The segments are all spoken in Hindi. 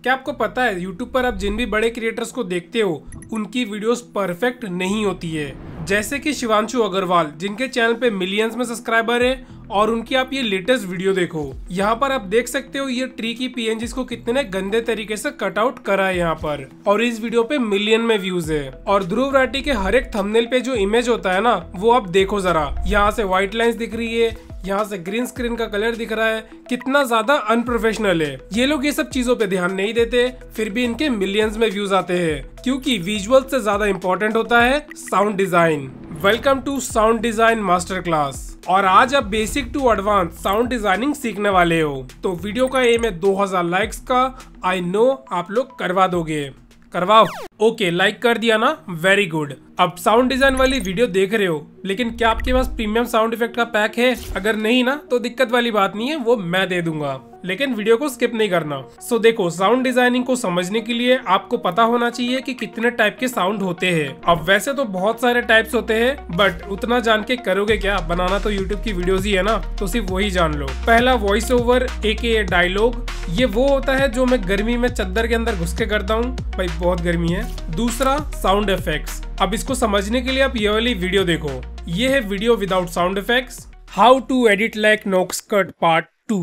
क्या आपको पता है यूट्यूब पर आप जिन भी बड़े क्रिएटर्स को देखते हो उनकी वीडियोस परफेक्ट नहीं होती है। जैसे कि शिवांशु अग्रवाल, जिनके चैनल पे मिलियंस में सब्सक्राइबर है, और उनकी आप ये लेटेस्ट वीडियो देखो। यहाँ पर आप देख सकते हो ये ट्री की पीएनजीज को कितने गंदे तरीके से कट आउट करा है यहाँ पर, और इस वीडियो पे मिलियन में व्यूज है। और ध्रुव राठी के हर एक थंबनेल पे जो इमेज होता है ना, वो आप देखो जरा, यहाँ से व्हाइट लाइंस दिख रही है, यहाँ से ग्रीन स्क्रीन का कलर दिख रहा है, कितना ज्यादा अनप्रोफेशनल है। ये लोग ये सब चीजों पे ध्यान नहीं देते, फिर भी इनके मिलियंस में व्यूज आते हैं, क्योंकि विजुअल से ज्यादा इंपॉर्टेंट होता है sound design. Welcome to sound design master class. और आज आप basic to advance sound designing सीखने वाले हो। तो वीडियो का एम है 2000 लाइक्स का। आई नो आप लोग करवा दोगे, करवाओ। ओके, लाइक कर दिया ना, वेरी गुड। अब साउंड डिजाइन वाली वीडियो देख रहे हो, लेकिन क्या आपके पास प्रीमियम साउंड इफेक्ट का पैक है? अगर नहीं ना, तो दिक्कत वाली बात नहीं है, वो मैं दे दूंगा, लेकिन वीडियो को स्किप नहीं करना। सो देखो, साउंड डिजाइनिंग को समझने के लिए आपको पता होना चाहिए कि कितने टाइप के साउंड होते हैं। अब वैसे तो बहुत सारे टाइप्स होते हैं, बट उतना जान के करोगे क्या? बनाना तो यूट्यूब की वीडियोस ही है ना, तो सिर्फ वही जान लो। पहला वॉइस ओवर एके डायलॉग, ये वो होता है जो मैं गर्मी में चद्दर के अंदर घुस के करता हूँ, भाई बहुत गर्मी है। दूसरा साउंड इफेक्ट्स। अब इसको समझने के लिए आप ये वाली वीडियो देखो। ये है video without sound effects, how to edit like Noxcut part 2।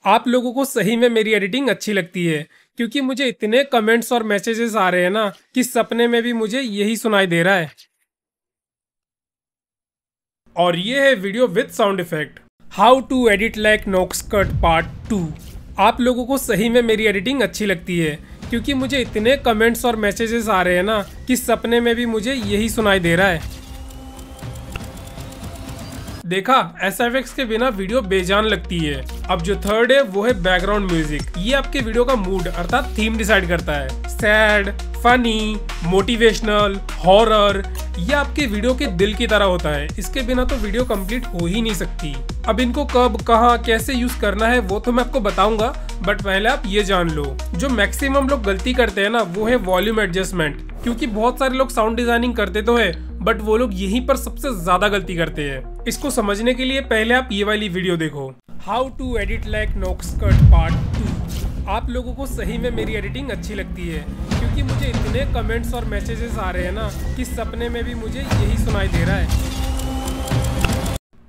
आप लोगों को सही में मेरी एडिटिंग अच्छी लगती है, क्योंकि मुझे इतने कमेंट्स और मैसेजेस आ रहे हैं ना कि सपने में भी मुझे यही सुनाई दे रहा है। और ये है video with sound effect, how to edit like Noxcut part 2। आप लोगों को सही में मेरी एडिटिंग अच्छी लगती है, क्योंकि मुझे इतने कमेंट्स और मैसेजेस आ रहे हैं ना कि सपने में भी मुझे यही सुनाई दे रहा है। देखा, एसएफएक्स के बिना वीडियो बेजान लगती है। अब जो थर्ड है वो है बैकग्राउंड म्यूजिक। ये आपके वीडियो का मूड अर्थात थीम डिसाइड करता है। सैड, फनी, मोटिवेशनल, हॉरर, ये आपके वीडियो के दिल की तरह होता है। इसके बिना तो वीडियो कंप्लीट हो ही नहीं सकती। अब इनको कब, कहाँ, कैसे यूज करना है वो तो मैं आपको बताऊंगा, बट पहले आप ये जान लो, जो मैक्सिमम लोग गलती करते हैं ना, वो है वॉल्यूम एडजस्टमेंट। क्योंकि बहुत सारे लोग साउंड डिजाइनिंग करते तो है, बट वो लोग यहीं पर सबसे ज्यादा गलती करते हैं। इसको समझने के लिए पहले आप ये वाली वीडियो देखो, how to edit like Noxcut part 2। आप लोगों को सही में मेरी एडिटिंग अच्छी लगती है, क्योंकि मुझे इतने कमेंट्स और मैसेजेस आ रहे हैं ना कि सपने में भी मुझे यही सुनाई दे रहा है।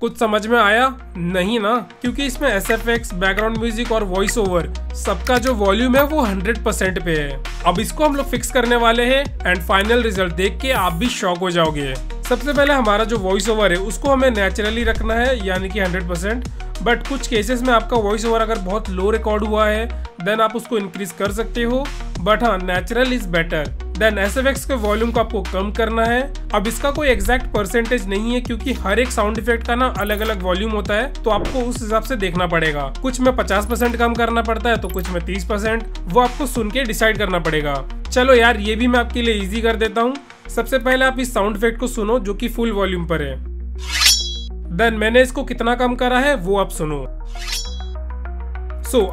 कुछ समझ में आया? नहीं ना, क्योंकि इसमें एसएफएक्स, बैकग्राउंड म्यूजिक और वॉइस ओवर सबका जो वॉल्यूम है वो 100% पे है। अब इसको हम लोग फिक्स करने वाले हैं, एंड फाइनल रिजल्ट देख के आप भी शॉक हो जाओगे। सबसे पहले हमारा जो वॉइस ओवर है उसको हमें नेचुरली रखना है, यानी कि 100%। बट कुछ केसेस में आपका वॉइस ओवर अगर बहुत लो रिकॉर्ड हुआ है, देन आप उसको इंक्रीज कर सकते हो, बट हाँ, natural is better. Then SFX के वॉल्यूम को आपको कम करना है। अब इसका कोई एग्जैक्ट परसेंटेज नहीं है, क्योंकि हर एक साउंड इफेक्ट का ना अलग अलग वॉल्यूम होता है, तो आपको उस हिसाब से देखना पड़ेगा। कुछ में 50% कम करना पड़ता है, तो कुछ में 30%, वो आपको सुन के डिसाइड करना पड़ेगा। चलो यार, ये भी मैं आपके लिए इजी कर देता हूँ। सबसे पहले आप इस साउंड इफेक्ट को सुनो, जो कि फुल वॉल्यूम पर है। देन मैंने इसको कितना कम करा है वो आप सुनो।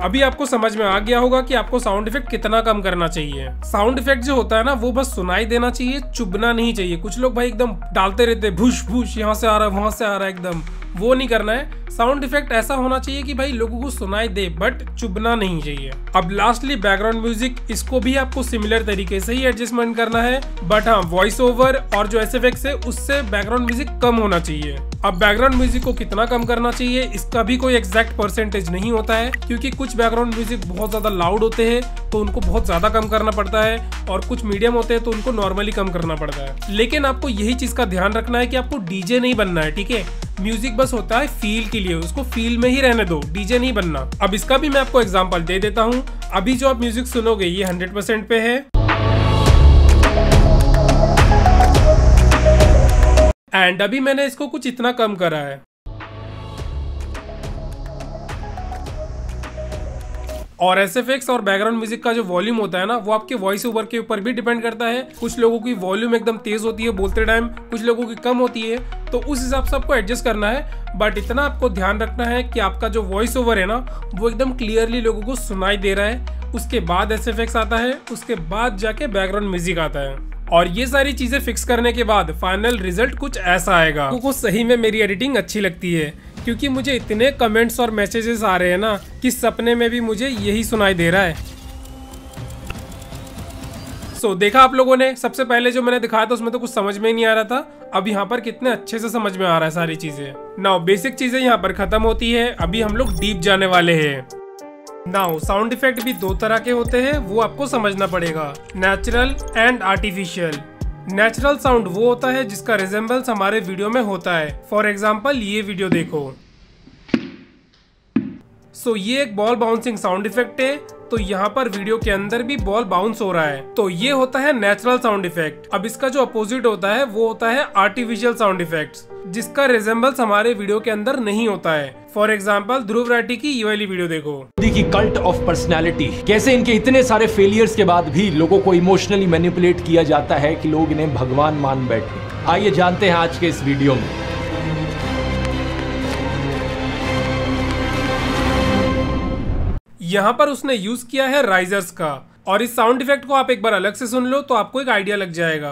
अभी आपको समझ में आ गया होगा कि आपको साउंड इफेक्ट कितना कम करना चाहिए। साउंड इफेक्ट जो होता है ना, वो बस सुनाई देना चाहिए, चुभना नहीं चाहिए। कुछ लोग भाई एकदम डालते रहते, भूश भूश, यहाँ से आ रहा है, वहां से आ रहा है, एकदम वो नहीं करना है। साउंड इफेक्ट ऐसा होना चाहिए कि भाई लोगों को सुनाई दे, बट चुभना नहीं चाहिए। अब लास्टली बैकग्राउंड म्यूजिक, इसको भी आपको सिमिलर तरीके से ही एडजस्टमेंट करना है, बट हाँ, वॉइस ओवर और जो एसएफएक्स है उससे बैकग्राउंड म्यूजिक कम होना चाहिए। अब बैकग्राउंड म्यूजिक को कितना कम करना चाहिए, इसका भी कोई एग्जैक्ट परसेंटेज नहीं होता है, क्योंकि कुछ बैकग्राउंड म्यूजिक बहुत ज्यादा लाउड होते हैं, तो उनको बहुत ज्यादा कम करना पड़ता है, और कुछ मीडियम होते हैं तो उनको नॉर्मली कम करना पड़ता है। लेकिन आपको यही चीज का ध्यान रखना है कि आपको डीजे नहीं बनना है, ठीक है? म्यूजिक बस होता है फील के लिए, उसको फील में ही रहने दो, डीजे नहीं बनना। अब इसका भी मैं आपको एग्जांपल दे देता हूँ। अभी जो आप म्यूजिक सुनोगे ये 100% पे है, एंड अभी मैंने इसको कुछ इतना कम करा है। और एसएफएक्स और बैकग्राउंड म्यूजिक का जो वॉल्यूम होता है ना, वो आपके वॉइस ओवर के ऊपर भी डिपेंड करता है। कुछ लोगों की वॉल्यूम एकदम तेज होती है बोलते टाइम, कुछ लोगों की कम होती है, तो उस हिसाब से आपको एडजस्ट करना है। बट इतना आपको ध्यान रखना है कि आपका जो वॉइस ओवर है ना, वो एकदम क्लियरली लोगों को सुनाई दे रहा है। उसके बाद एसएफएक्स आता है, उसके बाद जाके बैकग्राउंड म्यूजिक आता है। और ये सारी चीजें फिक्स करने के बाद फाइनल रिजल्ट कुछ ऐसा आएगा। लोगों को सही में मेरी एडिटिंग अच्छी लगती है, क्योंकि मुझे इतने कमेंट्स और मैसेजेस आ रहे हैं ना कि सपने में भी मुझे यही सुनाई दे रहा है। सो देखा आप लोगों ने, सबसे पहले जो मैंने दिखाया था उसमें तो कुछ समझ में ही नहीं आ रहा था। अब यहाँ पर कितने अच्छे से समझ में आ रहा है सारी चीजें। नाउ बेसिक चीजें यहाँ पर खत्म होती है, अभी हम लोग डीप जाने वाले हैं। नाउ साउंड इफेक्ट भी दो तरह के होते हैं, वो आपको समझना पड़ेगा, natural and artificial. Natural sound वो होता है जिसका रिजेम्बल्स हमारे वीडियो में होता है। फॉर एग्जाम्पल ये वीडियो देखो। सो ये एक बॉल बाउंसिंग साउंड इफेक्ट है, तो यहाँ पर वीडियो के अंदर भी बॉल बाउंस हो रहा है, तो ये होता है नेचुरल साउंड इफेक्ट। अब इसका जो अपोजिट होता है वो होता है आर्टिफिशियल साउंड इफेक्ट्स, जिसका रिजेम्बल्स हमारे वीडियो के अंदर नहीं होता है। फॉर एग्जाम्पल ध्रुव राठी की ये वाली वीडियो देखो। की कल्ट ऑफ पर्सनालिटी, कैसे इनके इतने सारे फेलियर्स के बाद भी लोगों को इमोशनली मैनिपुलेट किया जाता है कि लोग इन्हें भगवान मान बैठे। आइए जानते हैं आज के इस वीडियो में। यहाँ पर उसने यूज किया है राइजर्स का, और इस साउंड इफेक्ट को आप एक बार अलग से सुन लो तो आपको एक आइडिया लग जाएगा।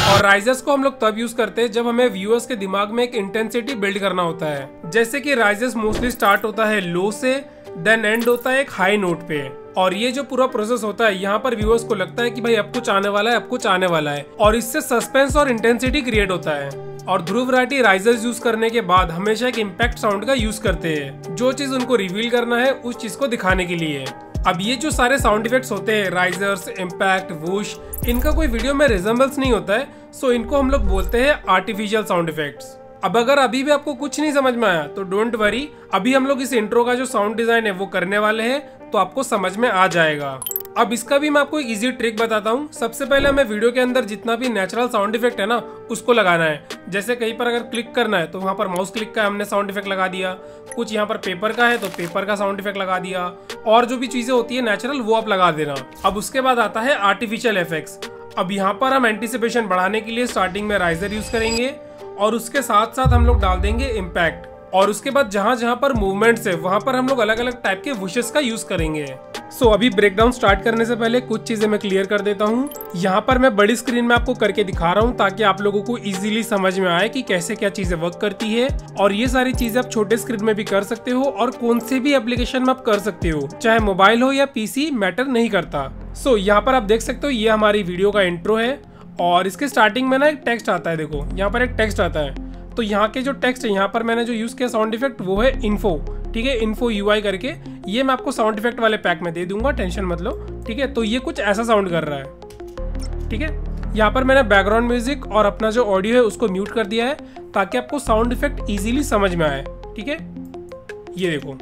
और राइजर्स को हम लोग तब यूज करते हैं जब हमें व्यूअर्स के दिमाग में एक इंटेंसिटी बिल्ड करना होता है। जैसे कि राइजर्स मोस्टली स्टार्ट होता है लो से, देन एंड होता है एक हाई नोट पे, और ये जो पूरा प्रोसेस होता है यहाँ पर व्यूअर्स को लगता है कि भाई अब कुछ आने वाला है, अब कुछ आने वाला है, और इससे सस्पेंस और इंटेंसिटी क्रिएट होता है। और ध्रुव राठी राइजर्स यूज करने के बाद हमेशा एक इम्पैक्ट साउंड का यूज करते हैं, जो चीज उनको रिवील करना है उस चीज को दिखाने के लिए। अब ये जो सारे साउंड इफेक्ट्स होते हैं, राइजर्स, इम्पैक्ट, वूश, इनका कोई वीडियो में रिजेम्बल्स नहीं होता है, सो इनको हम लोग बोलते हैं आर्टिफिशियल साउंड इफेक्ट्स। अब अगर अभी भी आपको कुछ नहीं समझ में आया तो डोंट वरी, अभी हम लोग इस इंट्रो का जो साउंड डिजाइन है वो करने वाले हैं, तो आपको समझ में आ जाएगा। अब इसका भी मैं आपको एक इजी ट्रिक बताता हूँ। सबसे पहले हमें वीडियो के अंदर जितना भी नेचुरल साउंड इफेक्ट है ना उसको लगाना है। जैसे कहीं पर अगर क्लिक करना है तो वहाँ पर माउस क्लिक का हमने साउंड इफेक्ट लगा दिया, कुछ यहाँ पर पेपर का है तो पेपर का साउंड इफेक्ट लगा दिया, और जो भी चीजें होती है नेचुरल वो आप लगा देना। अब उसके बाद आता है आर्टिफिशियल इफेक्ट्स। अब यहाँ पर हम एंटिसिपेशन बढ़ाने के लिए स्टार्टिंग में राइजर यूज करेंगे, और उसके साथ साथ हम लोग डाल देंगे इम्पैक्ट, और उसके बाद जहाँ जहाँ पर मूवमेंट्स है वहाँ पर हम लोग अलग अलग टाइप के वुशेस का यूज करेंगे। सो अभी ब्रेकडाउन स्टार्ट करने से पहले कुछ चीजें मैं क्लियर कर देता हूँ। यहाँ पर मैं बड़ी स्क्रीन में आपको करके दिखा रहा हूँ ताकि आप लोगों को इजीली समझ में आए कि कैसे क्या चीजें वर्क करती है, और ये सारी चीजें आप छोटे स्क्रीन में भी कर सकते हो और कौन से भी एप्लीकेशन में आप कर सकते हो, चाहे मोबाइल हो या पीसी, मैटर नहीं करता। सो यहाँ पर आप देख सकते हो ये हमारी वीडियो का इंट्रो है, और इसके स्टार्टिंग में ना एक टेक्स्ट आता है। देखो यहाँ पर एक टेक्स्ट आता है, तो यहाँ के जो टेक्स्ट है यहाँ पर मैंने जो यूज किया साउंड इफेक्ट वो है इन्फो, ठीक है, इन्फो यूआई करके। ये मैं आपको साउंड इफेक्ट वाले पैक में दे दूंगा, टेंशन मत लो, ठीक है। तो ये कुछ ऐसा साउंड कर रहा है, ठीक है। यहाँ पर मैंने बैकग्राउंड म्यूजिक और अपना जो ऑडियो है उसको म्यूट कर दिया है ताकि आपको साउंड इफेक्ट इजीली समझ में आए, ठीक है। ये देखो,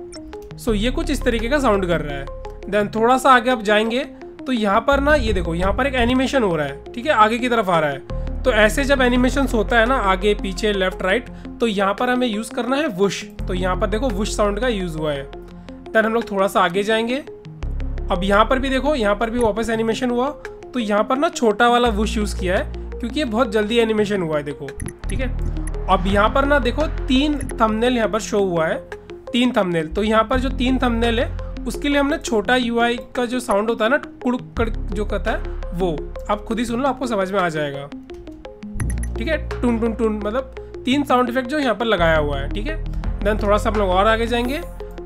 सो ये कुछ इस तरीके का साउंड कर रहा है। देन थोड़ा सा आगे आप जाएंगे तो यहाँ पर ना ये देखो, यहाँ पर एक एनिमेशन हो रहा है, ठीक है, आगे की तरफ आ रहा है। तो ऐसे जब एनिमेशन होता है ना, आगे पीछे लेफ्ट राइट, तो यहाँ पर हमें यूज करना है वुश। तो यहाँ पर देखो वुश साउंड का यूज हुआ है। देन हम लोग थोड़ा सा आगे जाएंगे। अब यहाँ पर भी देखो, यहाँ पर भी वापस एनिमेशन हुआ, तो यहाँ पर ना छोटा वाला वुश यूज किया है क्योंकि ये बहुत जल्दी एनिमेशन हुआ है, देखो, ठीक है। अब यहाँ पर ना देखो 3 थंबनेल यहाँ पर शो हुआ है, 3 थंबनेल। तो यहाँ पर जो 3 थंबनेल है उसके लिए हमने छोटा यूआई का जो साउंड होता है ना, कुड़क कड़क जो कहता है, वो आप खुद ही सुन लो, आपको समझ में आ जाएगा, ठीक है। टून टून टून, मतलब 3 साउंड इफेक्ट जो यहाँ पर लगाया हुआ है, ठीक है। देन थोड़ा सा हम लोग और आगे जाएंगे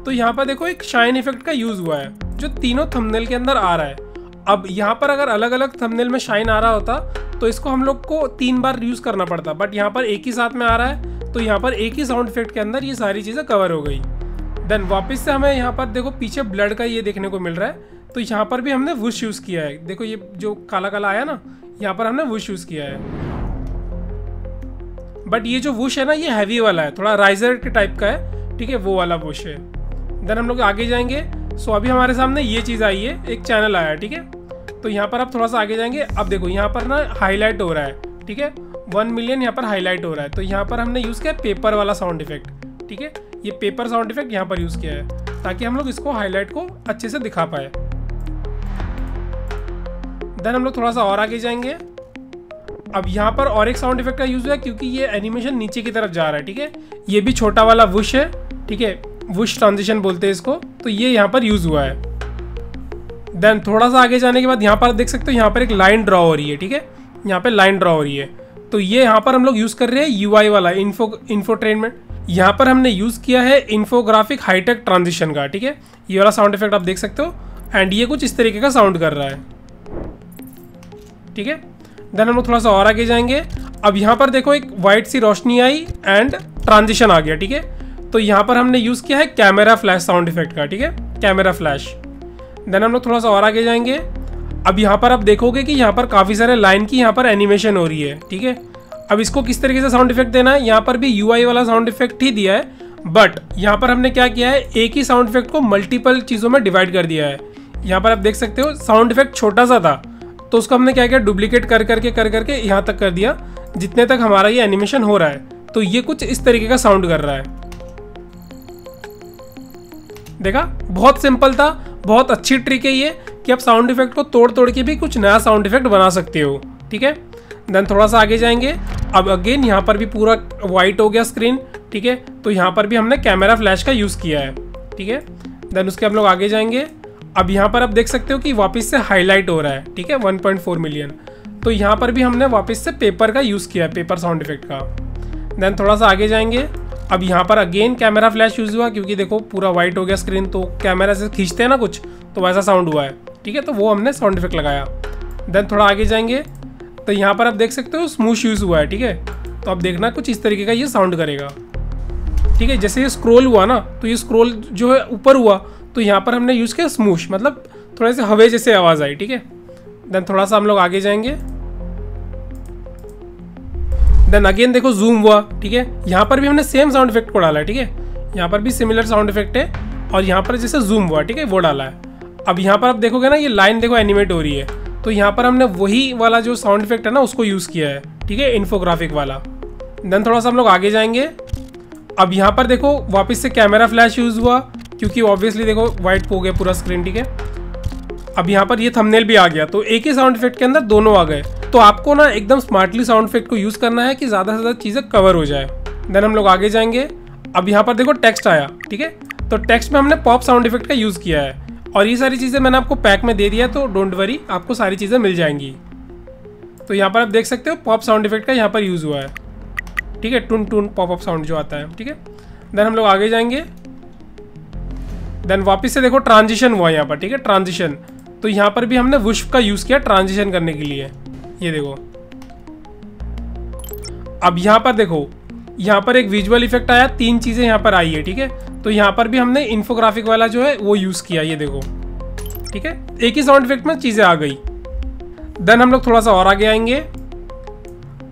तो यहाँ पर देखो एक शाइन इफेक्ट का यूज हुआ है जो तीनों थंबनेल के अंदर आ रहा है। अब यहाँ पर अगर अलग अलग थंबनेल में शाइन आ रहा होता तो इसको हम लोग को 3 बार यूज करना पड़ता, बट यहाँ पर एक ही साथ में आ रहा है, तो यहाँ पर एक ही साउंड इफेक्ट के अंदर ये सारी चीजें कवर हो गई। देन वापस से हमें यहाँ पर देखो पीछे ब्लड का ये देखने को मिल रहा है, तो यहाँ पर भी हमने वुश यूज किया है। देखो ये जो काला काला आया ना, यहाँ पर हमने वुश यूज किया है, बट ये जो वुश है ना ये हैवी वाला है, थोड़ा राइजर के टाइप का है, ठीक है, वो वाला वुश है। देन हम लोग आगे जाएंगे। सो अभी हमारे सामने ये चीज़ आई है, एक चैनल आया है, ठीक है। तो यहाँ पर आप थोड़ा सा आगे जाएंगे। अब देखो यहाँ पर ना हाईलाइट हो रहा है, ठीक है, 1 मिलियन यहाँ पर हाईलाइट हो रहा है। तो यहाँ पर हमने यूज़ किया पेपर वाला साउंड इफेक्ट, ठीक है। ये पेपर साउंड इफेक्ट यहाँ पर यूज़ किया है ताकि हम लोग इसको हाईलाइट को अच्छे से दिखा पाए। देन हम लोग थोड़ा सा और आगे जाएंगे। अब यहाँ पर और एक साउंड इफेक्ट का यूज हुआ है क्योंकि ये एनिमेशन नीचे की तरफ जा रहा है, ठीक है। ये भी छोटा वाला वुश है, ठीक है, वुश ट्रांजिशन बोलते हैं इसको, तो ये यहाँ पर यूज हुआ है। देन थोड़ा सा आगे जाने के बाद यहाँ पर देख सकते हो यहाँ पर एक लाइन ड्रॉ हो रही है, ठीक है, यहाँ पे लाइन ड्रॉ हो रही है। तो ये यहाँ पर हम लोग यूज कर रहे हैं यूआई वाला इंफोटेनमेंट। यहाँ पर हमने यूज किया है इन्फोग्राफिक हाईटेक ट्रांजिशन का, ठीक है। ये वाला साउंड इफेक्ट आप देख सकते हो। एंड ये कुछ इस तरीके का साउंड कर रहा है, ठीक है। देन हम लोग थोड़ा सा और आगे जाएंगे। अब यहाँ पर देखो एक वाइट सी रोशनी आई एंड ट्रांजिशन आ गया, ठीक है। तो यहाँ पर हमने यूज़ किया है कैमरा फ्लैश साउंड इफेक्ट का, ठीक है, कैमरा फ्लैश। देन हम लोग थोड़ा सा और आगे जाएंगे। अब यहाँ पर आप देखोगे कि यहाँ पर काफ़ी सारे लाइन की यहाँ पर एनिमेशन हो रही है, ठीक है। अब इसको किस तरीके से साउंड इफेक्ट देना है, यहाँ पर भी UI वाला साउंड इफेक्ट ही दिया है, बट यहाँ पर हमने क्या किया है, एक ही साउंड इफेक्ट को मल्टीपल चीज़ों में डिवाइड कर दिया है। यहाँ पर आप देख सकते हो साउंड इफेक्ट छोटा सा था, तो उसको हमने क्या किया, डुप्लीकेट कर करके यहाँ तक कर दिया जितने तक हमारा ये एनिमेशन हो रहा है। तो ये कुछ इस तरीके का साउंड कर रहा है, देखा, बहुत सिंपल था, बहुत अच्छी ट्रिक है ये कि आप साउंड इफेक्ट को तोड़ तोड़ के भी कुछ नया साउंड इफेक्ट बना सकते हो, ठीक है। देन थोड़ा सा आगे जाएंगे। अब अगेन यहाँ पर भी पूरा वाइट हो गया स्क्रीन, ठीक है। तो यहाँ पर भी हमने कैमरा फ्लैश का यूज़ किया है, ठीक है। देन उसके हम लोग आगे जाएंगे। अब यहाँ पर आप देख सकते हो कि वापस से हाईलाइट हो रहा है, ठीक है, 1.4 मिलियन। तो यहाँ पर भी हमने वापस से पेपर का यूज़ किया है, पेपर साउंड इफेक्ट का। देन थोड़ा सा आगे जाएंगे। अब यहाँ पर अगेन कैमरा फ्लैश यूज़ हुआ, क्योंकि देखो पूरा वाइट हो गया स्क्रीन, तो कैमरा से खींचते हैं ना कुछ, तो वैसा साउंड हुआ है, ठीक है। तो वो हमने साउंड इफेक्ट लगाया। देन थोड़ा आगे जाएंगे तो यहाँ पर आप देख सकते हो स्मूश यूज़ हुआ है, ठीक है। तो अब देखना कुछ इस तरीके का ये साउंड करेगा, ठीक है। जैसे ये स्क्रॉल हुआ ना, तो ये स्क्रॉल जो है ऊपर हुआ, तो यहाँ पर हमने यूज़ किया स्मूश, मतलब थोड़े से हवे जैसे आवाज़ आई, ठीक है। देन थोड़ा सा हम लोग आगे जाएंगे। देन अगेन देखो जूम हुआ, ठीक है। यहाँ पर भी हमने सेम साउंड इफेक्ट को डाला है, ठीक है। यहाँ पर भी सिमिलर साउंड इफेक्ट है, और यहाँ पर जैसे जूम हुआ, ठीक है, वो डाला है। अब यहाँ पर आप देखोगे ना, ये लाइन देखो एनिमेट हो रही है, तो यहाँ पर हमने वही वाला जो साउंड इफेक्ट है ना उसको यूज़ किया है, ठीक है, इन्फोग्राफिक वाला। देन थोड़ा सा हम लोग आगे जाएंगे। अब यहाँ पर देखो वापस से कैमरा फ्लैश यूज़ हुआ, क्योंकि ऑब्वियसली देखो वाइट हो गया पूरा स्क्रीन, ठीक है। अब यहाँ पर ये थंबनेल भी आ गया, तो एक ही साउंड इफेक्ट के अंदर दोनों आ गए। तो आपको ना एकदम स्मार्टली साउंड इफेक्ट को यूज़ करना है कि ज़्यादा से ज़्यादा चीज़ें कवर हो जाए। देन हम लोग आगे जाएंगे। अब यहाँ पर देखो टेक्स्ट आया, ठीक है। तो टेक्स्ट में हमने पॉप साउंड इफेक्ट का यूज़ किया है, और ये सारी चीज़ें मैंने आपको पैक में दे दिया है, तो डोंट वरी, आपको सारी चीज़ें मिल जाएंगी। तो यहाँ पर आप देख सकते हो पॉप साउंड इफेक्ट का यहाँ पर यूज़ हुआ है, ठीक है, टून टून पॉप अप साउंड जो आता है, ठीक है। देन हम लोग आगे जाएंगे। देन वापस से देखो ट्रांजिशन हुआ यहाँ पर, ठीक है, ट्रांजिशन। तो यहाँ पर भी हमने वुश का यूज़ किया ट्रांजिशन करने के लिए, ये देखो। अब यहाँ पर देखो, यहाँ पर एक विजुअल इफेक्ट आया, 3 चीज़ें यहाँ पर आई है, ठीक है। तो यहाँ पर भी हमने इन्फोग्राफिक वाला जो है वो यूज़ किया, ये देखो, ठीक है। एक ही साउंड इफेक्ट में चीज़ें आ गई। देन हम लोग थोड़ा सा और आगे आएंगे।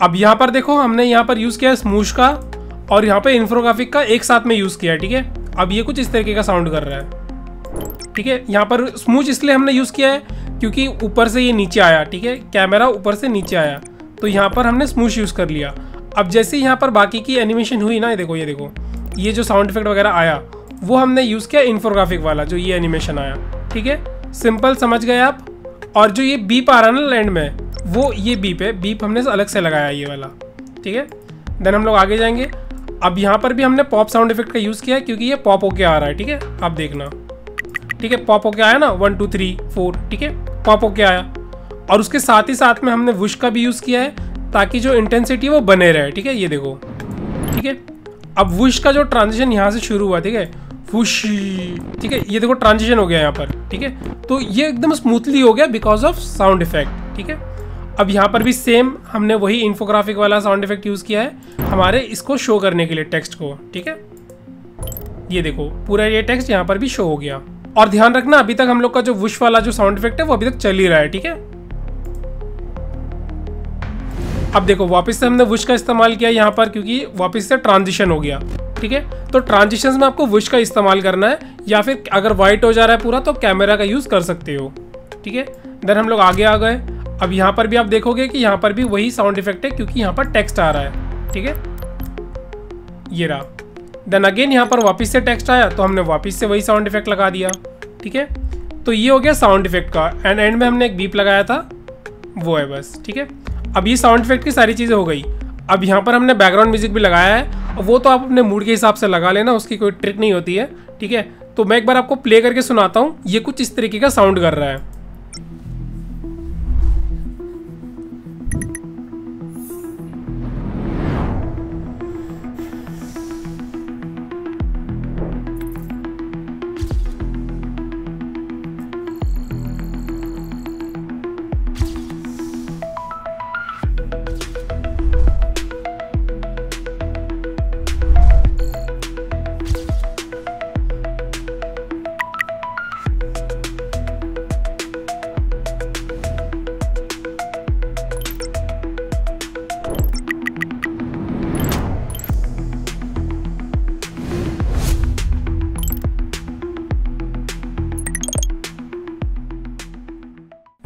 अब यहाँ पर देखो हमने यहाँ पर यूज़ किया है स्मूश का, और यहाँ पे इन्फोग्राफिक का एक साथ में यूज़ किया है, ठीक है। अब ये कुछ इस तरीके का साउंड कर रहा है, ठीक है। यहाँ पर स्मूच इसलिए हमने यूज़ किया है क्योंकि ऊपर से ये नीचे आया, ठीक है, कैमरा ऊपर से नीचे आया, तो यहाँ पर हमने स्मूच यूज़ कर लिया। अब जैसे यहाँ पर बाकी की एनिमेशन हुई ना, ये देखो, ये जो साउंड इफेक्ट वगैरह आया वो हमने यूज़ किया इन्फोग्राफिक वाला, जो ये एनिमेशन आया, ठीक है। सिंपल, समझ गए आप। और जो ये बीप आ रहा है ना लैंड में, वो ये बीप है, बीप हमने अलग से लगाया ये वाला, ठीक है। देन हम लोग आगे जाएंगे। अब यहाँ पर भी हमने पॉप साउंड इफेक्ट का यूज़ किया है, क्योंकि ये पॉप होके आ रहा है, ठीक है, आप देखना, ठीक है, पॉप होके आया ना, 1 2 3 4, ठीक है, पॉप होके आया। और उसके साथ ही साथ में हमने वुश का भी यूज़ किया है, ताकि जो इंटेंसिटी है वो बने रहे, ठीक है, ये देखो, ठीक है। अब वुश का जो ट्रांजिशन यहाँ से शुरू हुआ, ठीक है, वुश, ठीक है, ये देखो ट्रांजिशन हो गया यहाँ पर, ठीक है। तो ये एकदम स्मूथली हो गया बिकॉज ऑफ साउंड इफेक्ट, ठीक है। अब यहाँ पर भी सेम हमने वही इन्फोग्राफिक वाला साउंड इफेक्ट यूज़ किया है हमारे इसको शो करने के लिए, टेक्स्ट को, ठीक है। ये देखो पूरा ये टेक्स्ट यहाँ पर भी शो हो गया। और ध्यान रखना अभी तक हम लोग का जो वुश वाला जो साउंड इफेक्ट है वो अभी तक चल ही रहा है, ठीक है। अब देखो वापस से हमने वुश का इस्तेमाल किया यहाँ पर, क्योंकि वापस से ट्रांजिशन हो गया, ठीक है। तो ट्रांजिशंस में आपको वुश का इस्तेमाल करना है, या फिर अगर वाइट हो जा रहा है पूरा तो कैमरा का यूज़ कर सकते हो, ठीक है। देन हम लोग आगे आ गए। अब यहाँ पर भी आप देखोगे कि यहाँ पर भी वही साउंड इफेक्ट है, क्योंकि यहाँ पर टेक्स्ट आ रहा है, ठीक है, ये रहा। देन अगेन यहाँ पर वापस से टेक्स्ट आया, तो हमने वापस से वही साउंड इफेक्ट लगा दिया, ठीक है। तो ये हो गया साउंड इफेक्ट का। एंड एंड में हमने एक बीप लगाया था, वो है बस, ठीक है। अब ये साउंड इफेक्ट की सारी चीज़ें हो गई। अब यहाँ पर हमने बैकग्राउंड म्यूजिक भी लगाया है, और वो तो आप अपने मूड के हिसाब से लगा लेना, उसकी कोई ट्रिक नहीं होती है, ठीक है। तो मैं एक बार आपको प्ले करके सुनाता हूँ, ये कुछ इस तरीके का साउंड कर रहा है।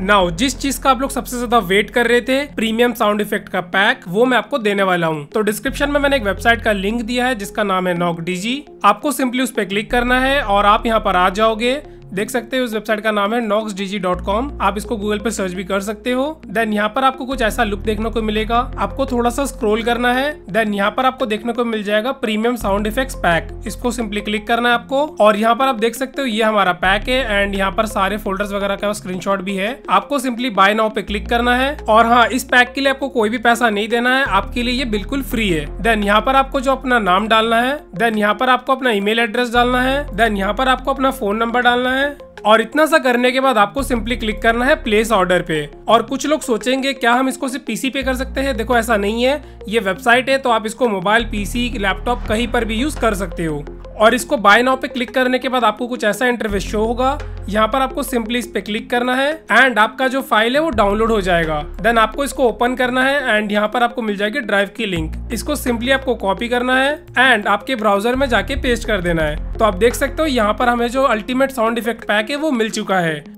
नाउ जिस चीज का आप लोग सबसे ज्यादा वेट कर रहे थे, प्रीमियम साउंड इफेक्ट का पैक, वो मैं आपको देने वाला हूँ। तो डिस्क्रिप्शन में मैंने एक वेबसाइट का लिंक दिया है जिसका नाम है NoxDigi। आपको सिंपली उस पर क्लिक करना है और आप यहाँ पर आ जाओगे। देख सकते हो उस वेबसाइट का नाम है noxdigi.com। आप इसको गूगल पे सर्च भी कर सकते हो। देन यहाँ पर आपको कुछ ऐसा लुक देखने को मिलेगा। आपको थोड़ा सा स्क्रॉल करना है। देन यहाँ पर आपको देखने को मिल जाएगा प्रीमियम साउंड इफेक्ट्स पैक। इसको सिंपली क्लिक करना है आपको और यहाँ पर आप देख सकते हो ये हमारा पैक है एंड यहाँ पर सारे फोल्डर्स वगैरह का स्क्रीनशॉट भी है। आपको सिंपली बाय नाउ पे क्लिक करना है और हाँ, इस पैक के लिए आपको कोई भी पैसा नहीं देना है, आपके लिए ये बिल्कुल फ्री है। देन यहाँ पर आपको जो अपना नाम डालना है, देन यहाँ पर आपको अपना ईमेल एड्रेस डालना है, देन यहाँ पर आपको अपना फोन नंबर डालना है और इतना सा करने के बाद आपको सिंपली क्लिक करना है प्लेस ऑर्डर पे। और कुछ लोग सोचेंगे क्या हम इसको सिर्फ पीसी पे कर सकते हैं? देखो ऐसा नहीं है, ये वेबसाइट है तो आप इसको मोबाइल, पीसी, लैपटॉप कहीं पर भी यूज कर सकते हो। और इसको बाय नाउ पे क्लिक करने के बाद आपको कुछ ऐसा इंटरफेस शो होगा। यहाँ पर आपको सिंपली इस पे क्लिक करना है एंड आपका जो फाइल है वो डाउनलोड हो जाएगा। देन आपको इसको ओपन करना है एंड यहाँ पर आपको मिल जाएगी ड्राइव की लिंक। इसको सिंपली आपको कॉपी करना है एंड आपके ब्राउजर में जाके पेस्ट कर देना है। तो आप देख सकते हो यहाँ पर हमें जो अल्टीमेट साउंड इफेक्ट पैक है वो मिल चुका है।